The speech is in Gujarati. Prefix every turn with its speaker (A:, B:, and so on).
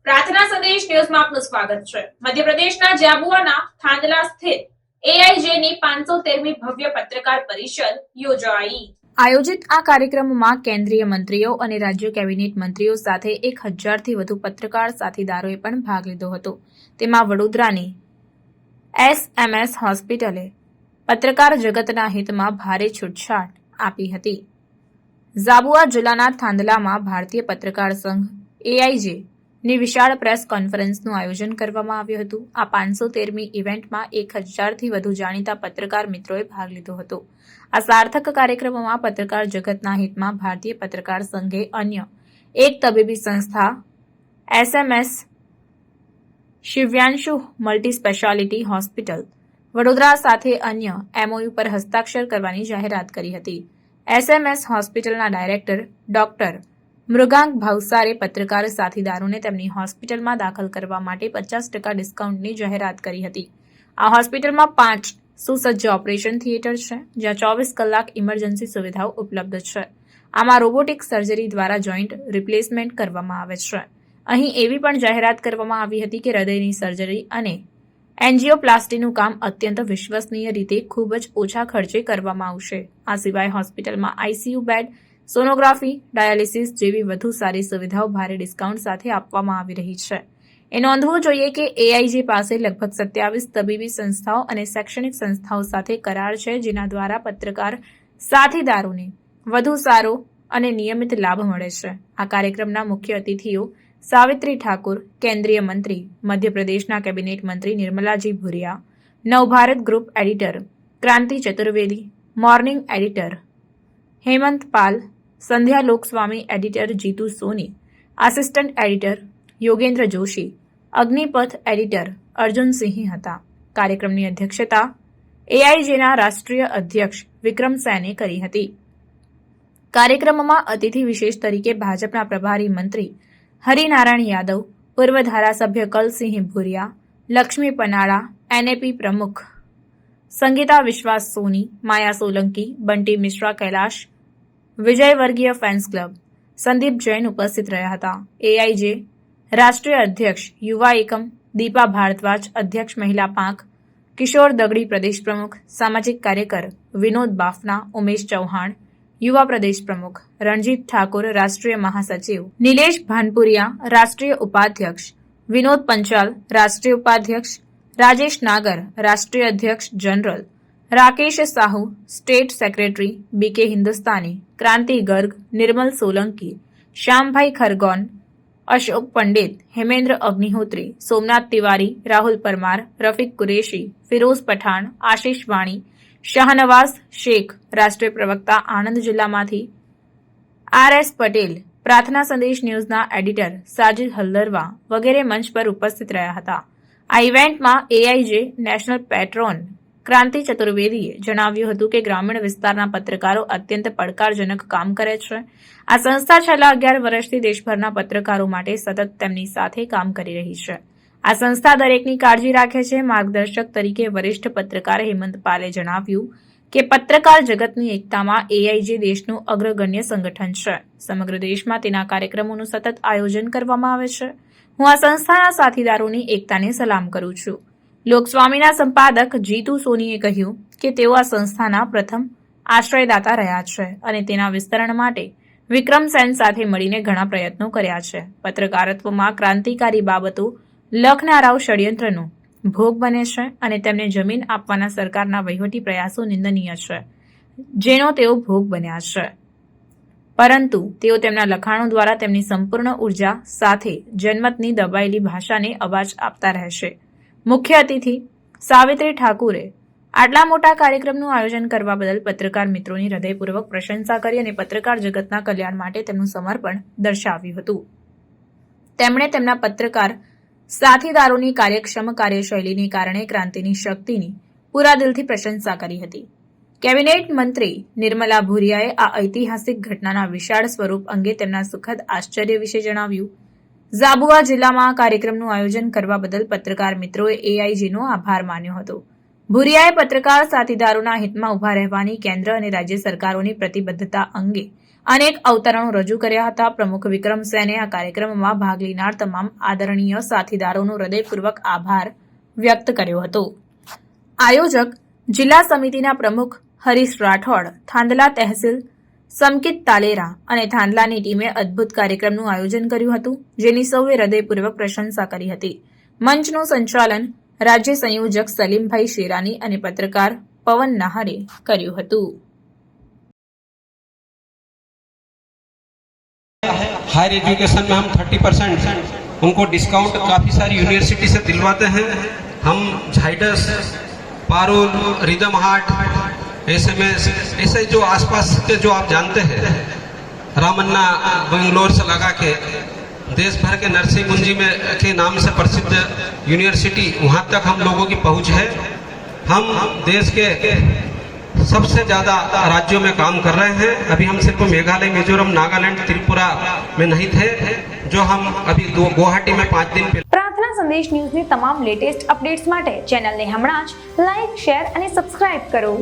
A: પ્રાર્થના સંદેશ ન્યૂઝમાં આપનું સ્વાગત છે। મધ્યપ્રદેશના જાબુઆના થાંદલા સ્થિત એઆઈજેની 513મી ભવ્ય પત્રકાર પરિષદ યોજાઈ। આયોજિત આ કાર્યક્રમમાં કેન્દ્રીય મંત્રીઓ અને રાજ્ય કેબિનેટ મંત્રીઓ સાથે 1000થી વધુ પત્રકાર સાથીદારોએ પણ ભાગ લીધો હતો। તેમાં વડોદરાની એસએમએસ હોસ્પિટલે પત્રકાર જગતના હિતમાં ભારે છૂટછાટ આપી હતી। ઝાબુઆ જિલ્લાના થાંદલામાં ભારતીય પત્રકાર સંઘ એઆઈજે ની વિશાળ પ્રેસ કોન્ફરન્સનું આયોજન કરવામાં આવ્યું હતું। આ 513મી ઇવેન્ટમાં 1000થી વધુ જાણીતા પત્રકાર મિત્રોએ ભાગ લીધો હતો। આ સાર્થક કાર્યક્રમમાં પત્રકાર જગતના હિતમાં ભારતીય પત્રકાર સંઘે અન્ય એક તબીબી સંસ્થા SMS Shivyanshu multi speciality hospital Vadodara સાથે અન્ય એમઓયુ પર હસ્તાક્ષર કરવાની જાહેરાત કરી હતી। એસએમએસ હોસ્પિટલના ડાયરેક્ટર ડોક્ટર મૃગાંક ભાવસારે પત્રકાર સાથીદારોને તેમની હોસ્પિટલમાં દાખલ કરવા માટે 50% ડિસ્કાઉન્ટની જાહેરાત કરી હતી। આ હોસ્પિટલમાં 5 સુસજ્જ ઓપરેશન થિયેટર છે, જ્યાં 24 કલાક ઇમરજન્સી સુવિધાઓ ઉપલબ્ધ છે। આમાં રોબોટિક સર્જરી દ્વારા જોઇન્ટ રિપ્લેસમેન્ટ કરવામાં આવે છે। અહીં એવી પણ જાહેરાત કરવામાં આવી હતી કે હૃદયની સર્જરી અને એન્જિયોપ્લાસ્ટીનું કામ અત્યંત વિશ્વસનીય રીતે ખૂબ જ ઓછા ખર્ચે કરવામાં આવશે। આ સિવાય હોસ્પિટલમાં આઈસીયુ બેડ, સોનોગ્રાફી, ડાયાલિસિસ જેવી વધુ સારી સુવિધાઓ ભારે ડિસ્કાઉન્ટ સાથે આપવામાં આવી રહી છે। એ નોંધવું જોઈએ કે એઆઈજે પાસે લગભગ 27 તબીબી સંસ્થાઓ અને શૈક્ષણિક સંસ્થાઓ સાથે કરાર છે, જેના દ્વારા પત્રકાર સાથીદારોને વધુ સારો અને નિયમિત લાભ મળે છે। આ કાર્યક્રમના મુખ્ય અતિથિઓ સાવિત્રી ઠાકુર, કેન્દ્રીય મંત્રી, મધ્યપ્રદેશના કેબિનેટ મંત્રી નિર્મલાજી Bhuria, Navbharat group editor Kranti Chaturvedi, morning editor Hemant Pal, Sandhya Lokswami editor Jitu Soni, assistant editor Yogendra Joshi, Agnipath editor Arjunsingh હતા। કાર્યક્રમની અધ્યક્ષતા એઆઈજેના રાષ્ટ્રીય અધ્યક્ષ વિક્રમ સૈને કરી હતી। કાર્યક્રમમાં અતિથિ વિશેષ તરીકે ભાજપના પ્રભારી મંત્રી હરિનારાયણ યાદવ, પૂર્વ ધારાસભ્ય કલસિંહ ભુરિયા, લક્ષ્મી પનાળા, એનએપી પ્રમુખ સંગીતા વિશ્વાસ સોની, માયા સોલંકી, બંટી મિશ્રા કૈલાશ, વિજયવર્ગીય ફેન્સ ક્લબ, સંદીપ જૈન ઉપસ્થિત રહ્યા હતા। એઆઈજે રાષ્ટ્રીય અધ્યક્ષ યુવા એકમ દીપા ભારદ્વાજ, અધ્યક્ષ મહિલા પાંખ કિશોર દગડી, પ્રદેશ પ્રમુખ સામાજિક કાર્યકર વિનોદ બાફના, ઉમેશ ચૌહાણ યુવા પ્રદેશ પ્રમુખ, રણજીત ઠાકોર રાષ્ટ્રીય મહાસચિવ, નિલેશ ભાનપુરિયા રાષ્ટ્રીય ઉપાધ્યક્ષ, વિનોદ પંચાલ રાષ્ટ્રીય ઉપાધ્યક્ષ, રાજેશ નાગર રાષ્ટ્રીય અધ્યક્ષ general, Rakesh Sahu state secretary, BK Hindustani, Kranti Garg, નિર્મલ સોલંકી, શ્યામભાઈ ખરગોન, અશોક પંડિત, હેમેન્દ્ર અગ્નિહોત્રી, સોમનાથ તિવારી, રાહુલ પરમાર, રફીક કુરેશી, ફિરોઝ પઠાણ, આશિષ વાણી, શાહનવાઝ શેખ, રાષ્ટ્રીય પ્રવક્તા આણંદ જિલ્લામાંથી આરએસ પટેલ, પ્રાર્થના સંદેશ ન્યૂઝના એડિટર સાજિદ હલ્દરવા વગેરે મંચ પર ઉપસ્થિત રહ્યા હતા। આ ઇવેન્ટમાં એઆઈજે નેશનલ પેટ્રોન ક્રાંતિ ચતુર્વેદીએ જણાવ્યું હતું કે ગ્રામીણ વિસ્તારના પત્રકારો અત્યંત પડકારજનક કામ કરે છે। આ સંસ્થા છેલ્લા 11 વર્ષથી દેશભરના પત્રકારો માટે સતત તેમની સાથે કામ કરી રહી છે। આ સંસ્થા દરેકની કાળજી રાખે છે। માર્ગદર્શક તરીકે વરિષ્ઠ પત્રકાર હેમંત પાલે જણાવ્યું કે પત્રકાર જગતની એકતામાં એઆઈજે દેશનું અગ્રગણ્ય સંગઠન છે। સમગ્ર દેશમાં તેના કાર્યક્રમોનું સતત આયોજન કરવામાં આવે છે। હું આ સંસ્થાના સાથીદારોની એકતાને સલામ કરું છું। લોકસ્વામીના સંપાદક જીતુ સોનીએ કહ્યું કે તેઓ આ સંસ્થાના પ્રથમ આશ્રયદાતા રહ્યા છે અને તેના વિસ્તરણ માટે વિક્રમ સેન સાથે મળીને ઘણા પ્રયત્નો કર્યા છે। પત્રકારત્વમાં ક્રાંતિકારી બાબતો લખનારાઓ ષડયંત્રનો ભોગ બને છે અને તેમને જમીન આપવાના સરકારના વહીવટી પ્રયાસો નિંદનીય છે, જેનો તેઓ ભોગ બન્યા છે, પરંતુ તેઓ તેમના લખાણો દ્વારા તેમની સંપૂર્ણ ઉર્જા સાથે જનમતની દબાયેલી ભાષાને અવાજ આપતા રહેશે। મુખ્ય અતિથિ સાવિત્રી ઠાકુરે આટલા મોટા કાર્યક્રમનું આયોજન કરવા બદલ પત્રકાર મિત્રોની હૃદયપૂર્વક પ્રશંસા કરી અને પત્રકાર જગતના કલ્યાણ માટે તેમનું સમર્પણ દર્શાવ્યું હતું। તેમણે તેમના પત્રકાર સાથીદારોની કાર્યક્ષમ કાર્યશૈલીને કારણે ક્રાંતિની શક્તિની પૂરા દિલથી પ્રશંસા કરી હતી। કેબિનેટ મંત્રી નિર્મલા ભુરિયાએ આ ઐતિહાસિક ઘટનાના વિશાળ સ્વરૂપ અંગે તેમના સુખદ આશ્ચર્ય વિશે જણાવ્યું। ઝાબુઆ જિલ્લામાં આ કાર્યક્રમનું આયોજન કરવા બદલ પત્રકાર મિત્રોએ એઆઈજીનો આભાર માન્યો હતો। ભુરિયાએ પત્રકાર સાથીદારોના હિતમાં ઉભા રહેવાની કેન્દ્ર અને રાજ્ય સરકારોની પ્રતિબદ્ધતા અંગે અનેક અવતરણો રજૂ કર્યા હતા. પ્રમુખ વિક્રમ સૈને આ કાર્યક્રમમાં ભાગ લેનાર તમામ આદરણીય સાથીદારોનો હૃદયપૂર્વક આભાર વ્યક્ત કર્યો હતો. આયોજક જિલ્લા સમિતિના પ્રમુખ હરીશ રાઠોડ, થાંદલા તહેસીલ સમકિત તાલેરા અને થાંદલાની ટીમે અદ્ભુત કાર્યક્રમનું આયોજન કર્યું હતું, જેની સૌએ હૃદયપૂર્વક પ્રશંસા કરી હતી. મંચનું સંચાલન રાજ્ય સંયોજક સલીમભાઈ શેરાની અને પત્રકાર પવન નહારે કર્યું હતું.
B: हायर एजुकेशन में हम 30% उनको डिस्काउंट काफ़ी सारी यूनिवर्सिटी से दिलवाते हैं. हम झाइडस, पारुल, रिदम हार्ट, एसएमएस, ऐसे जो आसपास के जो आप जानते हैं, रामन्ना बेंगलोर से लगा के देश भर के नरसिंह गुंजी में के नाम से प्रसिद्ध यूनिवर्सिटी, वहाँ तक हम लोगों की पहुँच है. हम देश के सबसे ज़्यादा राज्यों में काम कर रहे हैं. अभी हम सिर्फ मेघालय, मिजोरम, नागालैंड, त्रिपुरा में नहीं थे, जो हम अभी गुवाहाटी में 5 दिन पहले.
C: પ્રાર્થના સંદેશ ન્યૂઝની તમામ લેટેસ્ટ અપડેટ્સ માટે ચેનલને હમણાં જ લાઇક, શેર અને સબસ્ક્રાઇબ કરો.